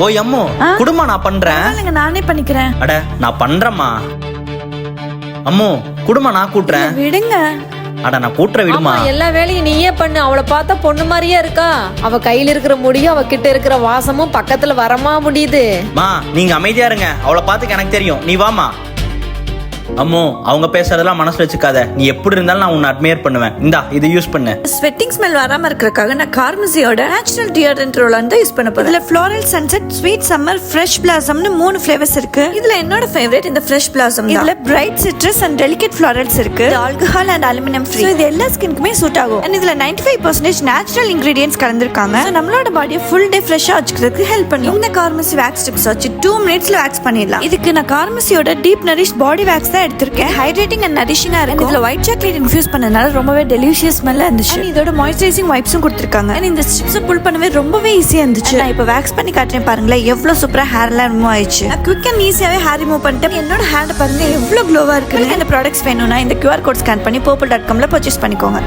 ஓய் அம்மு குடுமா, நான் பண்றேன். நானே பண்ணிக்கிறேன். அட நான் பண்றேம்மா. அம்மு குடுமா, நான் கூட்டுறேன். விடுங்க. அட நான் கூட்டுற விடுமா. எல்லா வேலையும் நீயே பண்ணு. அவளை பார்த்தா பொண்ணு மாதிரியே இருக்கா. அவ கையில இருக்கிற முடியும் அவ கிட்ட இருக்கிற வாசமும் பக்கத்துல வரமா முடியுது. மா நீங்க அமைதியா இருங்க. அவளை பார்த்துக்க எனக்கு தெரியும். நீ வாமா. அம்மு அவங்க பேசுறதெல்லாம் மனசுல வச்சுக்காத. நீ எப்படி இருந்தாலும் நான் உன்னை அட்மையர் பண்ணுவேன். இந்தா இதை யூஸ் பண்ணு. ஸ்வெட்டிங் ஸ்மெல் வராம இருக்கறதுக்காக நான் கார்மசியோட நேச்சுரல் டியோடரண்ட் ரோல் வந்து யூஸ் பண்ண போறேன். இதுல floral sunset, sweet summer, fresh பிளாசம்னு 3 ஃப்ளேவர்ஸ் இருக்கு. இதுல என்னோட ஃபேவரட் இந்த ஃப்ரெஷ் பிளாசம். இதுல bright citrus and delicate florals இருக்கு. இது ஆல்கஹால் அண்ட் அலுமினியம் ஃப்ரீ. இது எல்லா ஸ்கின்க்குமே சூட் ஆகும். and இதுல 95% நேச்சுரல் இன்கிரிடியன்ட்ஸ் கலந்திருக்காங்க. நம்மளோட பாடியை ஃபுல் டே ஃப்ரெஷ்ஷா வச்சுக்கிறதுக்கு ஹெல்ப் பண்ணும். இந்த கார்மசி வேக்ஸ் ஸ்ட்ரிப்ஸ் வச்சு 2 மினிட்ஸ்ல வேக்ஸ் பண்ணிடலாம். இதுக்கு நான் கார்மசியோட டீப் நரிஷ் பாடி வேக்ஸ் தான் எடுத்திருக்கேன். ஹைட்ரேட்டிங் அண்ட் நரிஷிங்கா இருக்கு. இதுல ஒயிட் சாக்லேட் இன்ஃபியூஸ் பண்ணனால ரொம்பவே டெலிஷியஸ் ஸ்மெல்லா இருந்துச்சு. இதோட மாய்ஸ்சரைசிங் வைப்ஸும் கொடுத்திருக்காங்க. இந்த ஸ்ட்ரிப்ஸ் புல் பண்ணவே ரொம்பவே ஈஸியா இருந்துச்சு. நான் இப்போ வேக்ஸ் பண்ணி காட்டுறேன் பாருங்களேன், எவ்வளவு சூப்பரா ஹேர் எல்லாம் ரிமூவ் ஆயிடுச்சு. நான் குவிக் அண்ட் ஈஸியாவே ஹேர் ரிமூவ் பண்ணிட்டேன். என்னோட ஹேர் பாருங்க எவ்வளவு க்ளோவா இருக்கு. இந்த ப்ராடக்ட்ஸ் வேணும்னா இந்த QR கோட் ஸ்கேன் பண்ணி purple.com ல பர்ச்சேஸ் பண்ணிக்கோங்க.